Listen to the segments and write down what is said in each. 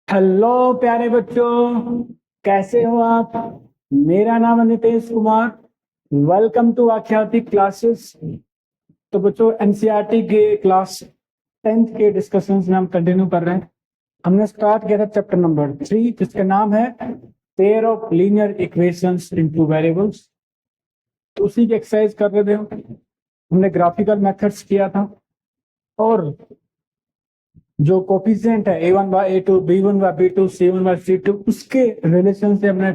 Hello प्यारे बच्चों, कैसे हो आप। मेरा नाम है Nitesh Kumar. Welcome to Akhyati classes. तो बच्चों, एनसीईआरटी के क्लास 10th के डिस्कशंस में हम कंटिन्यू कर रहे हैं। हमने स्टार्ट किया था चैप्टर नंबर 3, जिसका नाम है pair of linear equations into variables. तो उसी की एक्सरसाइज कर रहे थे हमने ग्राफिकल मेथड्स किया था, और जो कोफिशिएंट है a1/a2, b1/b2, c1/c2, उसके रिलेशन से हमने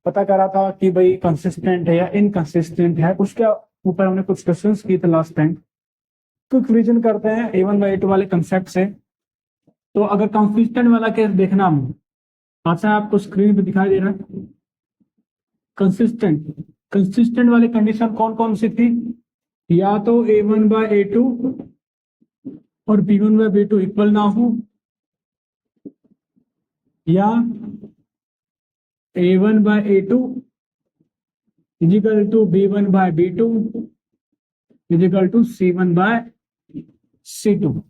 पता करा था कि भाई कंसिस्टेंट है या इनकंसिस्टेंट है। उसके ऊपर हमने कुछ क्वेश्चंस किए थे लास्ट टाइम। क्विक रिवीजन करते हैं a1/a2 वाले कंसेप्ट से। तो अगर कंसिस्टेंट वाला केस देखना हम, अच्छा आपको स्क्रीन पे दिखाई दे रहा है कंसिस्टेंट। कंसिस्टेंट वाली कंडीशन कौन कौन सी थी? या तो a1/a2 और b1/b2 इक्वल ना हो, या a1/a2 is equal to b1/b2 is equal to c1/c2।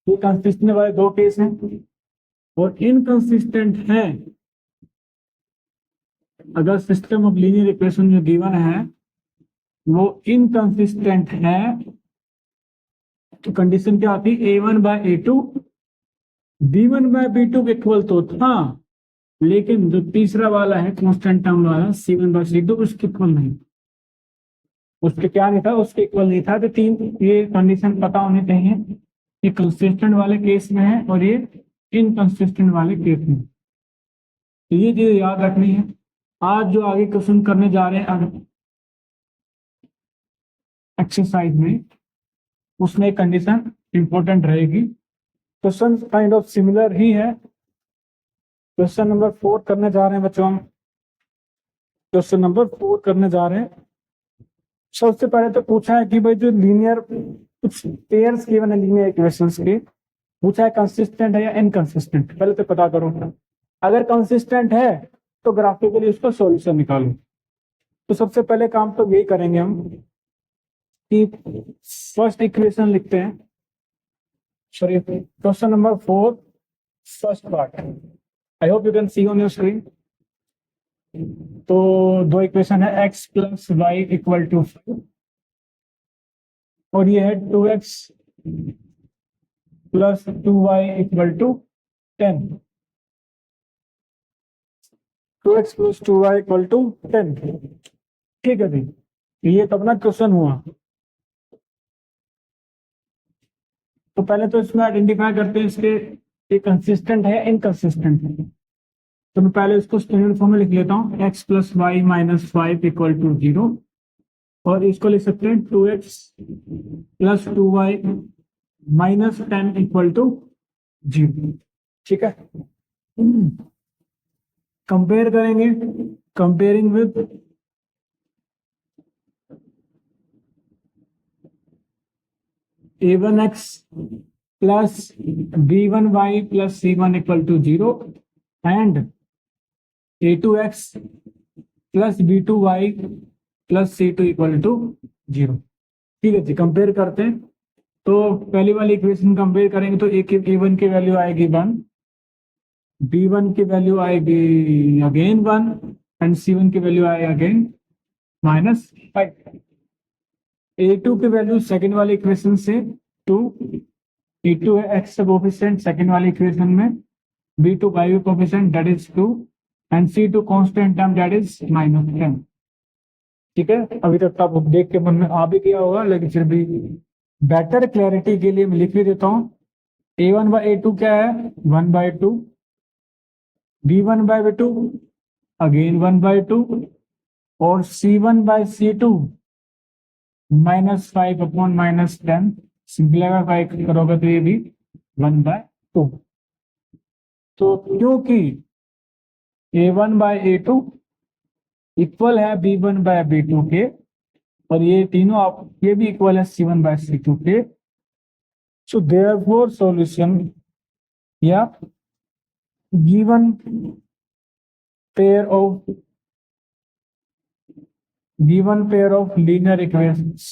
ये कंसिस्टेंट वाले दो केस हैं। और इनकंसिस्टेंट है अगर सिस्टम ऑफ लीनियर इक्वेशन जो गिवन है वो इनकंसिस्टेंट है, तो कंडीशन क्या आती है? a1/a2 b1/b2 के इक्वल तो था, लेकिन जो तीसरा वाला है कांस्टेंट टर्म वाला c1/c2 उसके इक्वल नहीं, उसके क्या नहीं था, उसके इक्वल नहीं था। तो तीन ये कंडीशन पता होनी चाहिए। ये कंसिस्टेंट वाले केस में है और ये इनकंसिस्टेंट वाले केस में। तो ये चीज याद रखनी है। आज जो आगे क्वेश्चन करने जा रहे हैं एक्सरसाइज में, उसमें कंडीशन इंपॉर्टेंट रहेगी। क्वेश्चन काइंड ऑफ सिमिलर ही है। क्वेश्चन नंबर 4 करने जा रहे हैं बच्चों हम। क्वेश्चन नंबर 4 करने जा रहे हैं। सबसे पहले तो पूछा है कि भाई जो लीनियर कुछ पेयर्स गिवन है लीनियर इक्वेशंस के, पूछा है कंसिस्टेंट है या इनकंसिस्टेंट। पहले तो पता करो, अगर कंसिस्टेंट है तो ग्राफिकली उसका सॉल्यूशन निकालो। तो सबसे पहले काम तो यही करेंगे हम कि फर्स्ट इक्वेशन लिखते हैं। Sorry, question number 4 first part. I hope you can see on your screen. तो दो इक्वेशन है x plus Y equal to 5, और ये है 2x plus 2y equal to 10। 2x plus 2y equal to 10। ठीक है जी, ये तो अपना क्वेश्चन हुआ। तो पहले तो इसमें आइडेंटिफाई करते हैं इसके ये कंसिस्टेंट है इनकंसिस्टेंट है। तो मैं पहले इसको स्टैंडर्ड फॉर्म में लिख लेता हूँ, x plus Y minus 5 equal to 0, और इसको लिख सकते हैं 2x plus 2y minus 10 equal to 0। ठीक है, कंपेयर करेंगे। Comparing with a1x plus b1y plus c1 equal to 0 and a2x plus b2y plus c2 equal to 0। ठीक है जी, कंपेयर करते हैं। तो पहली वाली इक्वेशन कंपेयर करेंगे तो a1 की वैल्यू आएगी 1, b1 की वैल्यू आएगी अगेन 1, एंड c1 की वैल्यू आएगी अगेन -5। a2 की वैल्यू सेकेंड वाली इक्वेशन से 2, e2 है एक्स कोफिशिएंट सेकेंड वाली इक्वेशन में, b2 y coefficient that is 2, and c2 constant term that is -10। ठीक है, अभी तक आप देख के मन में आ भी गया होगा, लेकिन फिर भी बेटर क्लैरिटी के लिए मैं लिख भी देता हूँ। a1/a2 क्या है? 1/2, b1/b2 अगेन 1/2, और c1/c2 -5 अपॉन -10। सिंप्लीफाई करोगे तो ये भी 1/2। तो क्योंकि a1/a2 इक्वल है b1/b2 के, और ये तीनों ये भी इक्वल है c1/c2 के, सो देयरफॉर सॉल्यूशन या given pair of linear equations,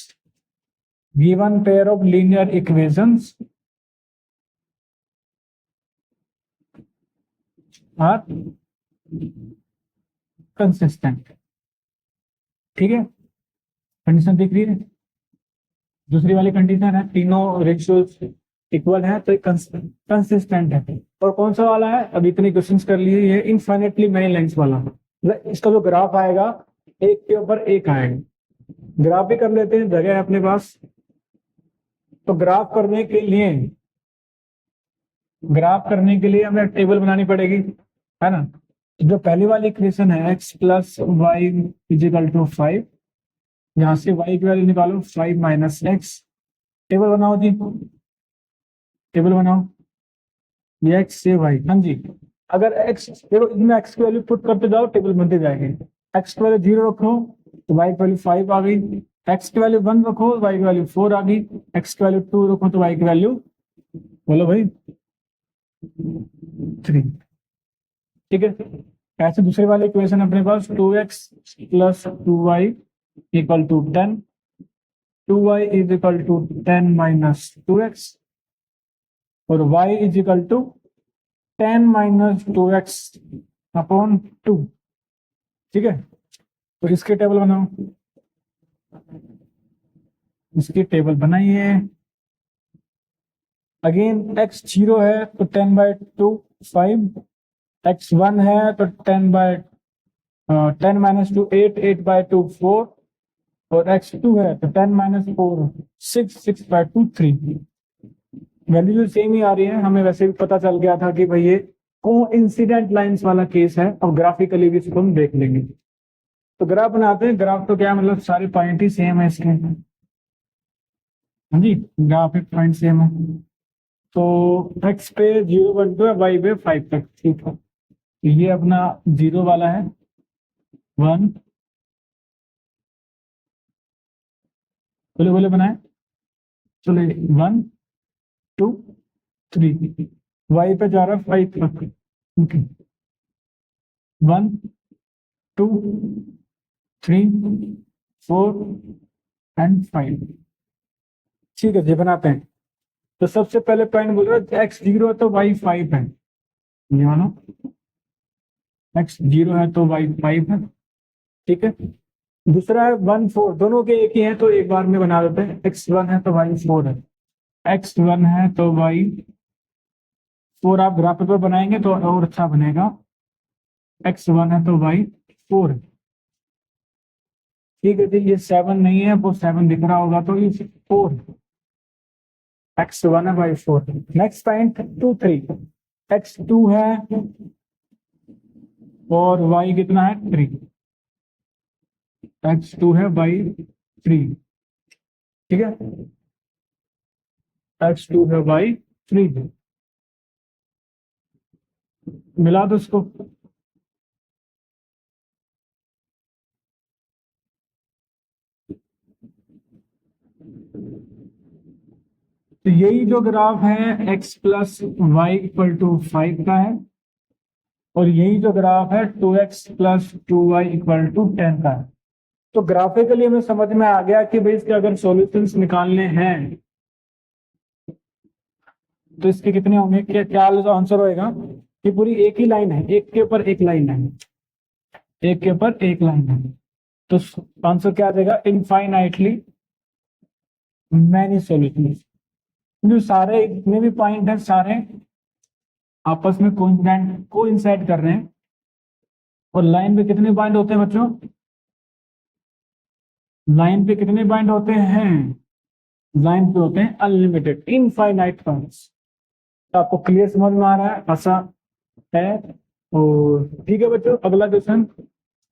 given pair of linear equations are consistent. ठीक है, कंडीशन दिख रही है। दूसरी वाली कंडीशन है तीनों रेशियोज इक्वल है तो कंसिस्टेंट है। और कौन सा वाला है, अब इतने क्वेश्चंस कर लिए, ये इनफाइनेटली मेनी लाइंस वाला। इसका जो ग्राफ आएगा एक के ऊपर एक आएगा। ग्राफ भी कर लेते हैं, जगह है अपने पास। तो ग्राफ करने के लिए हमें टेबल बनानी पड़ेगी, है ना। जो पहली वाली इक्वेशन है x plus Y equal to 5, यहां से y की वैल्यू निकालो 5 माइनस एक्स। टेबल बनाओ जी, टेबल बनाओ, ये x से y। हाँ जी, अगर x देखो इसमें x की वैल्यू पुट करते जाओ टेबल बनते जाएंगे। x की वैल्यू 0 रखो तो y की वैल्यू 5 आ गई, x की वैल्यू 1 रखो y की वैल्यू 4 आ गई, x की वैल्यू 2 रखो तो y की वैल्यू बोलो भाई 3। ठीक है, ऐसे दूसरे वाले इक्वेशन अपने पास 2x plus 2y equal to 10, 2y is equal to 10 minus 2x और y is equal to 10 minus 2x upon 2। ठीक है, तो इसके टेबल बनाओ, इसकी टेबल बनाइए। अगेन x 0 है तो 10 बाई 2 5, x 1 है तो 10 बाई 10 माइनस 2 8, 8 बाई 2 4 और x 2 है तो 10 माइनस 4 6, 6 बाई 2 3। वैल्यू सेम ही आ रही है, हमें वैसे भी पता चल गया था कि भाई ये कोइंसिडेंट लाइंस वाला केस है। और ग्राफिकली भी इसको हम देख लेंगे। तो ग्राफ बनाते हैं। ग्राफ तो क्या मतलब सारे पॉइंट ही सेम है इसके। हाँ जी, ग्राफ एक पॉइंट सेम है। तो x पे 0 1 2 है, y पे 5 तक। ठीक है, ये अपना 0 वाला है 1, बोले बोले बनाए चलो 1 2 3, y पे जा रहा है 5 तक। Okay, 1 2 3 4 and 5। ठीक है जी, बनाते हैं। तो सबसे पहले पॉइंट बोल रहा है x 0 है तो y 5 है, ये मानो x 0 है तो y 5 है। ठीक है, दूसरा है 1 4, दोनों के एक ही है तो एक बार में बना देते हैं। x 1 है तो y 4 है, x 1 है तो y 4 आप ग्राफ पर बनाएंगे तो और अच्छा बनेगा। x 1 है तो y 4 है। ठीक है जी, ये 7 नहीं है, वो 7 दिख रहा होगा तो ये 4 है। x 1 है y 4। नेक्स्ट पॉइंट 2 3, x 2 है और y कितना है 3, x 2 है y 3। ठीक है, x 2 है y 3, मिला दो इसको। तो यही जो ग्राफ है x plus Y equal to 5 का है और यही जो ग्राफ है 2x plus 2y equal to 10 का है। तो ग्राफिकली हमें समझ में आ गया कि भाई इसके अगर सॉल्यूशंस निकालने हैं तो इसके कितने होंगे, क्या क्या आंसर होएगा। ये पूरी एक ही लाइन है, एक के ऊपर एक लाइन है, एक के ऊपर एक लाइन है। तो आंसर क्या आ जाएगा, इनफाइनाइटली मैनी सॉल्यूशंस। जो सारे जितने भी पॉइंट हैं सारे आपस में कोइंसाइड कर रहे हैं। और लाइन पे कितने पॉइंट होते हैं बच्चों, लाइन पे कितने पॉइंट होते हैं, लाइन पे होते हैं अनलिमिटेड इनफाइनाइट पॉइंट्स। तो आपको क्लियर समझ में आ रहा है, ऐसा है। और ठीक है बच्चों, अगला question,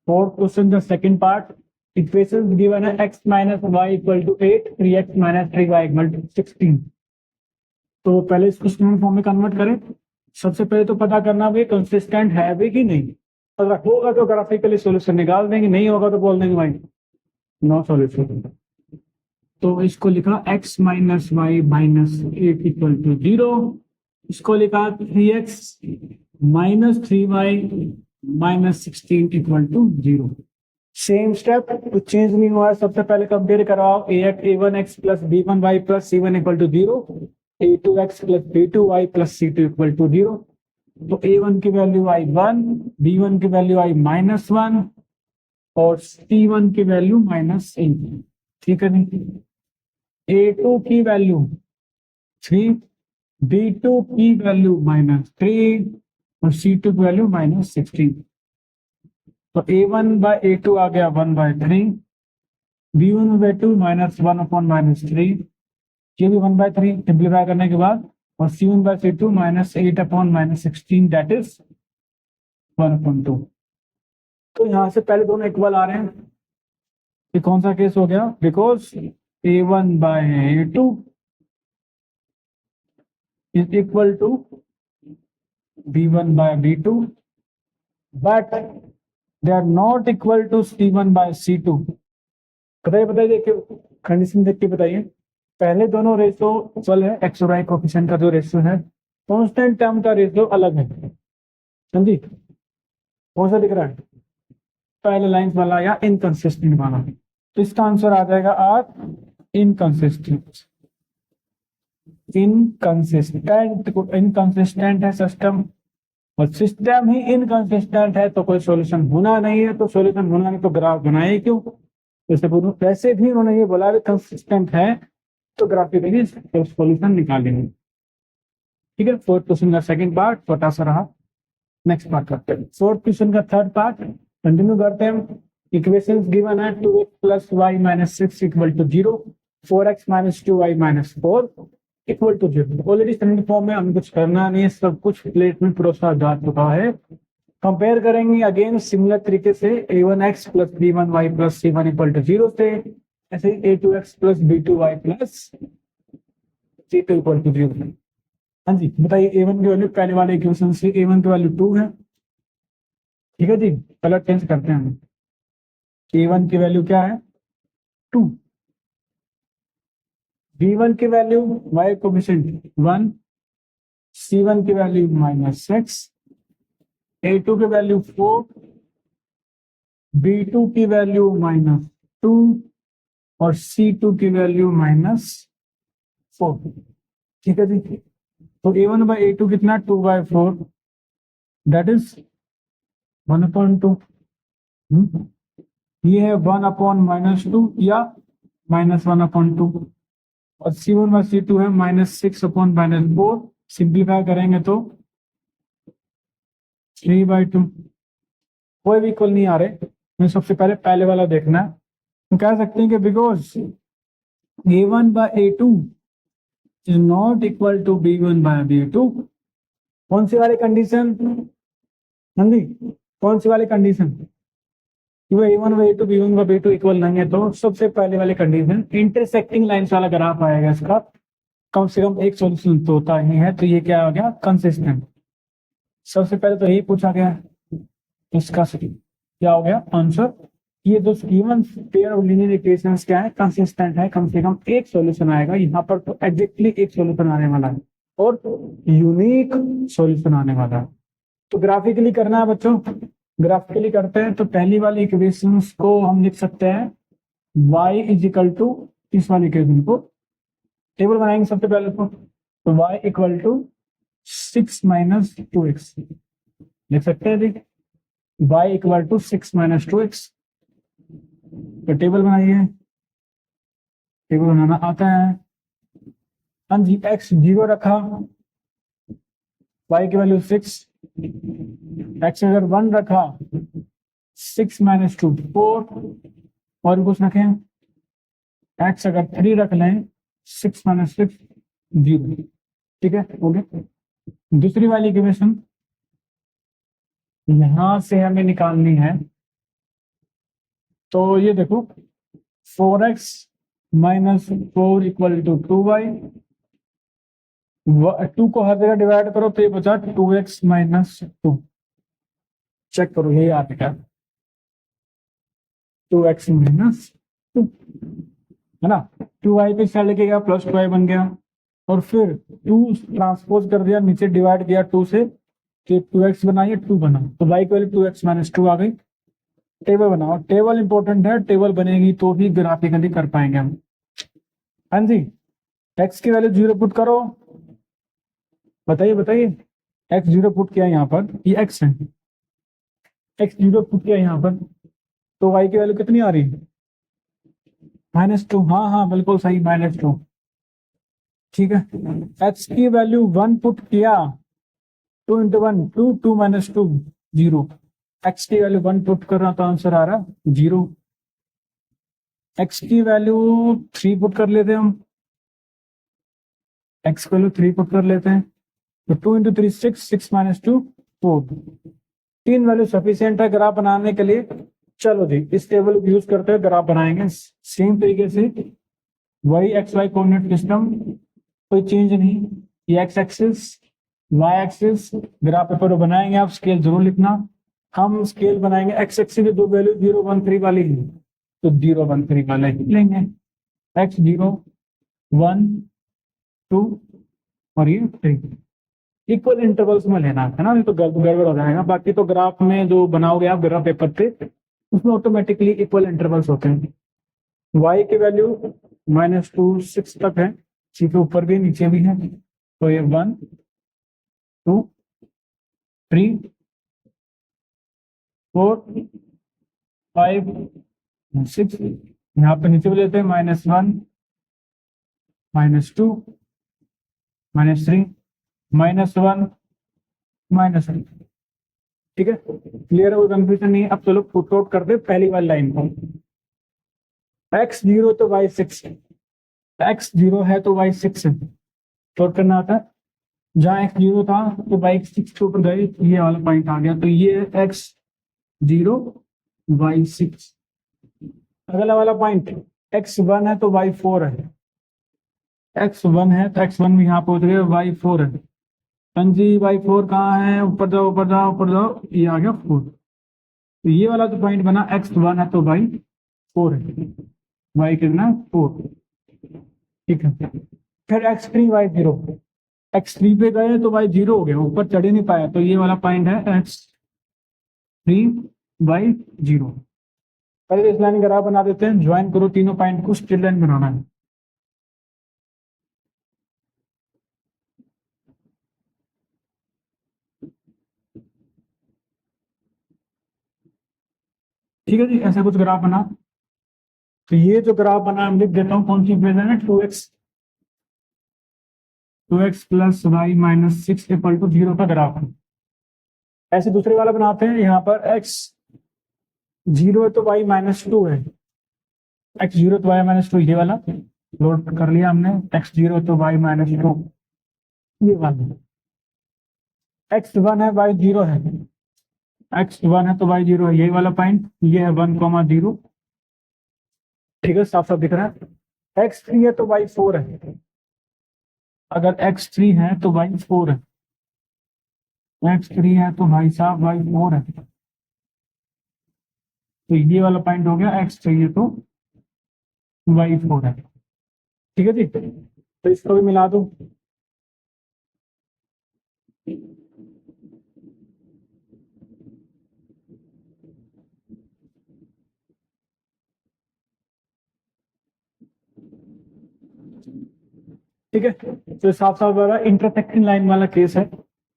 fourth question the second part. Equation given है x minus Y equal to 8, 3x minus 3y equal to 16। तो पहले इसको स्टैंडर्ड फॉर्म में कन्वर्ट करें। सबसे पहले तो पता करना भी कंसिस्टेंट है भी कि नहीं। अगर होगा तो ग्राफिकली सॉल्यूशन निकाल देंगे, नहीं होगा तो बोल देंगे भाई नो सॉल्यूशन। तो इसको लिखा x minus Y minus 8 equal to 0। इसको लिखा 3x minus 3y minus 16 equal to 0। Same step, कुछ चेंज नहीं हुआ है। सबसे पहले कंपेयर कराओ a1x plus b1y plus c1 equal to 0, a2x plus b2y plus c2 equal to 0। तो A1 की वैल्यू आई 1, B1 की वैल्यू आई -1 और C1 की वैल्यू -8। ठीक है नहीं? A2 की वैल्यू 3, B2 की वैल्यू -3 और C2 की वैल्यू -16। तो A1/A2 आ गया 1/3, B1/2 -1/-3, ये भी 1/3 सिंप्लीफाई करने के बाद, और C1/C2 -8/-16 दैट इज 1/2। तो यहां से पहले दोनों इक्वल आ रहे हैं। ये कौन सा केस हो गया? Because A1/A2 is equal to B1/B2 but they are not equal to C1/C2। बताइए देखिए, कंडीशन देख के बताइए। पहले दोनों रेशियो इक्वल है, एक्स और वाई कोएफिशिएंट का जो रेशियो है, कांस्टेंट टर्म का रेशियो अलग है। समझी? कौन सा दिख रहा है? पहले लाइंस वाला या इनकंसिस्टेंट वाला। तो इसका आंसर आ जाएगा आर, इनकंसिस्टेंट। इनकंसिस्टेंट है सिस्टम, और सिस्टम ही इनकंसिस्टेंट है तो कोई सॉल्यूशन होना नहीं है। तो सॉल्यूशन होना नहीं तो ग्राफ बनाए क्यों? जैसे वैसे भी उन्होंने ये बोला कंसिस्टेंट है तो ग्राफिकली सॉल्यूशन निकालेंगे। ठीक है, फोर्थ क्वेश्चन का सेकंड पार्ट छोटा सा रहा, नेक्स्ट पार्ट करते हैं। फोर्थ क्वेश्चन का थर्ड पार्ट कंटिन्यू करते हैं। इक्वेशंस गिवन है 2x + y - 6 = 0, 4x - 2y - 4 = 0। Already standard form में हमें कुछ करना नहीं है, सब कुछ प्लेट में परोसा जा चुका है। कंपेयर करेंगे अगेन सिमिलर तरीके से a1x + b1y + c1 = 0 से, ऐसे a2x + b2y + c2 = 0। हाँ जी, बताइए a1 की वैल्यू पहले वाले इक्वेशन से a1 की वैल्यू 2 है। ठीक है जी, कलर चेंज करते हैं हम। a1 की वैल्यू क्या है? 2। b1 की वैल्यू y कोएफिशिएंट 1, c1 की वैल्यू -6, a2 की वैल्यू 4, b2 की वैल्यू -2 और c2 की वैल्यू -4। ठीक है जी, तो a1/a2 कितना? 2/4 दैट इज 1/2। ये है 1/-2 या -1/2, और C1/C2 है -6/-4। सिंप्लीफाई करेंगे तो 3/2। कोई भी इक्वल नहीं आ रहे, हमें सबसे पहले वाला देखना है। तो कह सकते हैं कि because a1/a2 is not equal to b1/b2। कौन सी वाली कंडीशन? हाँ जी, कौन सी वाली कंडीशन? कि वो a1/a2 b1/b2 इक्वल नहीं है। तो सबसे पहले वाली कंडीशन, इंटरसेक्टिंग लाइंस वाला ग्राफ आएगा, इसका कम से कम एक सॉल्यूशन तो होता ही है। तो ये क्या हो गया? कंसिस्टेंट। सबसे पहले तो यही पूछा गया है, इसका क्या हो गया आंसर? ये जो given pair of linear equations क्या है? कंसिस्टेंट है, कम से कम एक सॉल्यूशन आएगा। यहाँ पर तो एग्जैक्टली एक सॉल्यूशन आने वाला है और यूनिक सॉल्यूशन आने वाला है। तो ग्राफिकली करना है बच्चों, ग्राफिकली करते हैं। तो पहली वाली इक्वेशंस को हम लिख सकते हैं y = इस वाली इक्वेशन को टेबल बनाएंगे सबसे पहले तो y = 6 - 2x लिख सकते हैं जी। y = 6 - 2x। तो टेबल बनाइए, टेबल बनाना आता है। हाँ जी, x 0 रखा, y की वैल्यू 6, x अगर 1 रखा 6 - 2 4, और कुछ रखें, x अगर 3 रख लें 6 - 6 0। ठीक है, हो गया। दूसरी वाली इक्वेशन यहां से हमें निकालनी है। तो ये देखो 4x - 4 = 2y। 2 को हर जगह डिवाइड करो तो ये बचा 2x - 2। चेक करो, यही आ गया 2x - 2, है ना। 2y पे साइड लेके गया, +2y बन गया, और फिर 2 ट्रांसपोज कर दिया, नीचे डिवाइड किया 2 से, तो 2x बनाइए 2 बना, तो y की वैल्यू 2x - 2 आ गई। टेबल बनाओ, टेबल इंपॉर्टेंट है, टेबल बनेगी तो ही ग्राफिकली कर पाएंगे हम। हाँ जी, x की वैल्यू 0 पुट करो, बताइए बताइए। एक्स जीरो पुट किया यहाँ पर, ये एक्स है, एक्स जीरो पुट किया यहाँ पर, तो वाई की वैल्यू कितनी आ रही है? -2। हाँ हाँ बिल्कुल सही, -2। ठीक है, एक्स की वैल्यू 1 पुट किया, 2 × 1 2, 2 - 2 0। एक्स की वैल्यू 1 पुट कर रहा तो आंसर आ रहा 0। एक्स की वैल्यू 3 पुट कर लेते हैं हम, एक्स की वैल्यू 3 पुट कर लेते हैं, तो 2 × 3 6, 6 - 2 4। 3 वैल्यू सफिशियंट है ग्राफ बनाने के लिए। चलो जी, इस टेबल को यूज करते हुए ग्राफ बनाएंगे सेम तरीके से, वही एक्स वाई कोऑर्डिनेट सिस्टम, कोई चेंज नहीं। ये X axis, Y axis, graph paper बनाएंगे, आप स्केल जरूर लिखना। हम स्केल बनाएंगे, एक्स एक्सिस की दो वैल्यू 0 1 3 वाली है, तो 0 1 3 वाले लेंगे, एक्स 0 1 2 और ये 3 इक्वल इंटरवल्स में लेना है ना, नहीं तो गड़बड़ हो जाएगा। बाकी तो ग्राफ में जो बनाओगे आप ग्राफ पेपर पे, उसमें ऑटोमेटिकली इक्वल इंटरवल्स होते हैं। y की वैल्यू -2 6 तक है, सी के ऊपर भी नीचे भी है, तो ये 1 2 3 4 5 6, यहाँ पे नीचे भी लेते हैं -1 -2 -3 -1 -3। ठीक है, क्लियर है, कोई कंफ्यूजन नहीं है। अब चलो पुट आउट कर दे पहली वाली लाइन को, x 0 तो y 6 है, x 0 है तो y 6 है, पुट करना आता है। जहां x 0 था तो y 6 के ऊपर गए, ये वाला पॉइंट आ गया, तो ये x 0 y 6। अगला वाला पॉइंट x 1 है तो y 4 है, x 1 है तो x 1 भी यहाँ पहुंच गए, y 4 है। हाँ जी, y 4 कहाँ है? ऊपर जाओ ऊपर जाओ ऊपर जाओ, ये आ गया 4। तो ये वाला जो पॉइंट बना x 1 है तो y 4 है, y कितना 4। ठीक है, फिर x 3 y 0, x 3 पे गए तो y 0 हो गया, ऊपर चढ़ ही नहीं पाया, तो ये वाला पॉइंट है x 3 y 0। पहले इस लाइन ग्राफ बना देते हैं, ज्वाइन करो तीनों पॉइंट को, स्ट्रेट लाइन बनाना है। ठीक है जी, ऐसा कुछ ग्राफ बना, तो ये जो ग्राफ बना मैं लिख देता हूँ, कौन सी इक्वेशन है, 2x + y - 6 = 0 का ग्राफ है। ऐसे दूसरे वाला बनाते हैं, यहाँ पर x 0 है तो y -2 है, x 0 तो y -2, ये वाला लोड कर लिया हमने, x 0 तो y -2, ये वाला x 1 है y 0 है, x 1 है तो y 0 है, यही वाला पॉइंट, ये है 1, 0। ठीक है, साफ साफ दिख रहा है। x 3 है तो y 4 है, अगर x 3 है तो y 4 है, x 3 है तो भाई साहब y 4 है, तो ये वाला पॉइंट हो गया, x 3 है तो y 4 है। ठीक है जी, तो इसको भी मिला दो। ठीक है, तो साफ साफ वाला इंटरसेक्टिंग लाइन वाला केस है,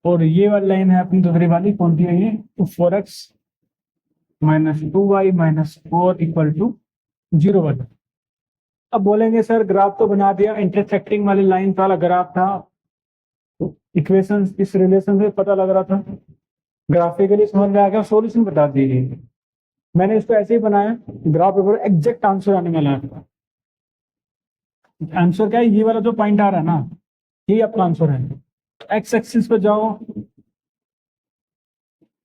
और ये वाली लाइन है अपनी दूसरी वाली, कौन सी है ये, तो 4x - 2y - 4 = 0 वाला। अब बोलेंगे सर ग्राफ तो बना दिया, इंटरसेक्टिंग वाली लाइन वाला ग्राफ था, इक्वेशन इस रिलेशन से पता लग रहा था, ग्राफिकली समझ में आ गया, सॉल्यूशन बता दीजिए। मैंने इसको ऐसे ही बनाया, ग्राफ पेपर एग्जैक्ट आंसर आने वाला है। आंसर क्या है, ये वाला जो पॉइंट आ रहा है ना, ये आपका आंसर है। एक्स एक्सिस पे जाओ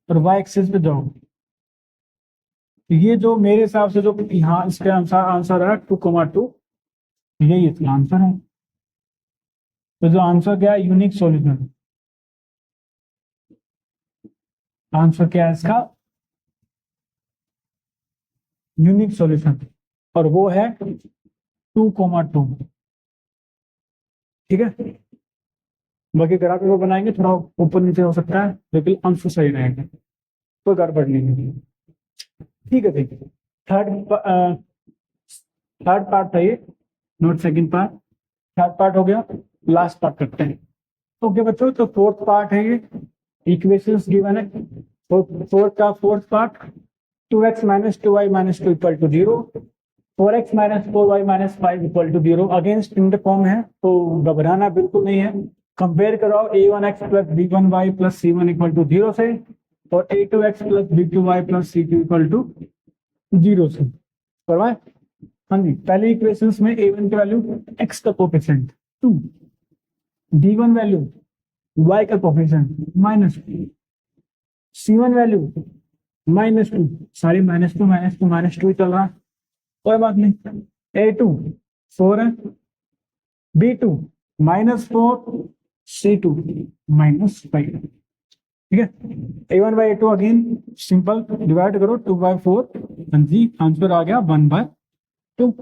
और वाई एक्सिस पे जाओ, ये जो मेरे हिसाब से जो यहाँ इसके अनुसार आंसर है 2,2, यही इसका आंसर है। तो जो आंसर क्या है, यूनिक सॉल्यूशन, आंसर क्या है इसका, यूनिक सॉल्यूशन, और वो है 2,2। ठीक है, बाकी ग्राफ को बनाएंगे, थोड़ा ऊपर नीचे हो सकता है, लेकिन आंसर सही रहेगा, कोई गड़बड़ नहीं है। ठीक है, ठीक है, थर्ड थर्ड पार्ट था ये, note second part, third part हो गया, लास्ट पार्ट करते हैं। ओके बच्चों, तो फोर्थ पार्ट है ये, इक्वेशंस गिवन है, फोर का fourth part 2x minus 2y minus 2 equal to 0, 4x minus 4y minus 5 equal to 0। Against in the form है तो घबराना बिल्कुल नहीं है। कंपेयर कराओ a1x plus b1y plus c1 equal to 0 से और a2x plus b2y plus c2 equal to 0 से। करवाए? हाँ जी, पहले इक्वेशंस में a1 की वैल्यू x का कोफिशिएंट 2, b1 वैल्यू y का कोफिशिएंट माइनस 2, c1 वैल्यू -2, सारी -2 ही चल रहा है, कोई बात नहीं। a2 4 है, b2 -4, c2 -5, ठीक है। a1 by a2 again simple, divide करो 2/4, हाँ जी आंसर आ गया 1/2।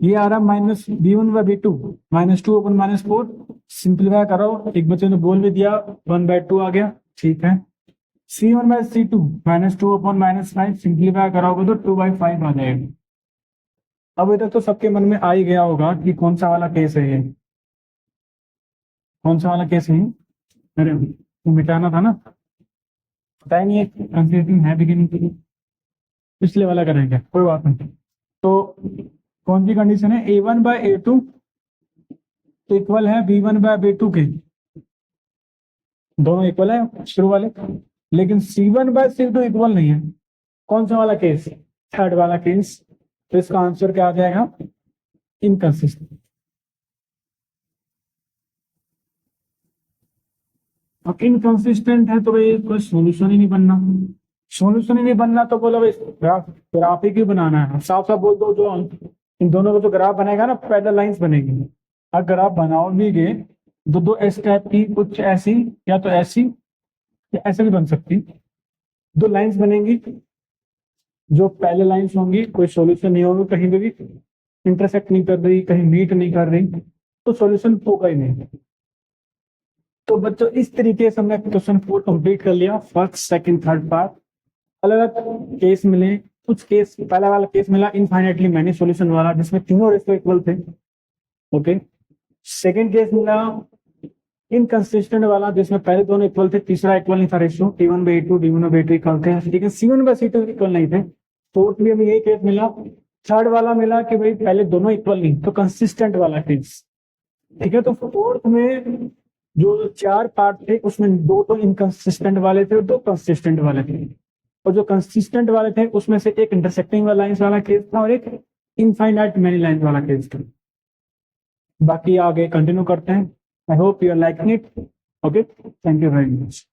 ये आ रहा minus b1 by b2 -2 upon -4, simplify करो, एक बच्चे ने बोल भी दिया 1/2 आ गया, ठीक है। c1 by c2 -2 upon -5, simplify कराओगे तो 2/5 आ जाएगा। अब इधर तो सबके मन में आ ही गया होगा कि कौन सा वाला केस है ये, कौन सा वाला केस है। अरे तो मिटाना था ना, पता ही नहीं है, कंफ्यूजिंग है बिगिनिंग के लिए, पिछले वाला करेंगे, कोई बात नहीं। तो कौन सी कंडीशन है, a1 बाई a2 तो इक्वल है b1 बाई b2 के, दोनों इक्वल है शुरू वाले, लेकिन c1 बाई c2 इक्वल नहीं है। कौन सा वाला केस, थर्ड वाला केस। तो इसका आंसर क्या आ जाएगा, इनकंसिस्टेंट। अब इनकंसिस्टेंट है तो भाई कोई सॉल्यूशन ही नहीं बनना, सॉल्यूशन ही नहीं बनना तो बोलो भाई ग्राफ ही क्यों बनाना है, साफ साफ बोल दो, जो इन दोनों को जो ग्राफ बनेगा ना पैरेलल लाइंस बनेगी। अगर ग्राफ बनाओगे दो इस टाइप की, कुछ ऐसी या तो ऐसी या ऐसे भी बन सकती, दो लाइंस बनेंगी जो पैरेलल लाइंस होंगी, कोई सॉल्यूशन नहीं होगा, कहीं पे भी इंटरसेक्ट नहीं कर रही, कहीं मीट नहीं कर रही, तो सॉल्यूशन होगा ही नहीं। तो बच्चों इस तरीके से हमने क्वेश्चन 4 कंप्लीट कर लिया, फर्स्ट सेकंड थर्ड पार्ट। अलग अलग केस मिले, कुछ केस, पहला वाला केस मिला इनफाइनाइटली मैनी सॉल्यूशन वाला जिसमें तीनों रेशियो इक्वल थे, ओके। सेकंड केस मिला इनकंसिस्टेंट वाला जिसमें पहले दोनों इक्वल थे, तीसरा इक्वल नहीं था ratio, a1 by a2 b1 by b2 equal थे, लेकिन c1 बाई c2 इक्वल नहीं थे। फोर्थ में हमें यही केस मिला। थर्ड वाला मिला कि भाई पहले दोनों इक्वल नहीं, तो कंसिस्टेंट वाला केस, ठीक है। तो फोर्थ में जो 4 पार्ट थे उसमें 2 तो इनकंसिस्टेंट वाले थे और 2 कंसिस्टेंट वाले थे, और जो कंसिस्टेंट वाले थे उसमें से एक इंटरसेक्टिंग वाला लाइंस वाला केस था और एक इनफाइनाइट मैनी लाइंस वाला केस था। बाकी आगे कंटिन्यू करते हैं। I hope you are liking it, okay, thank you very much.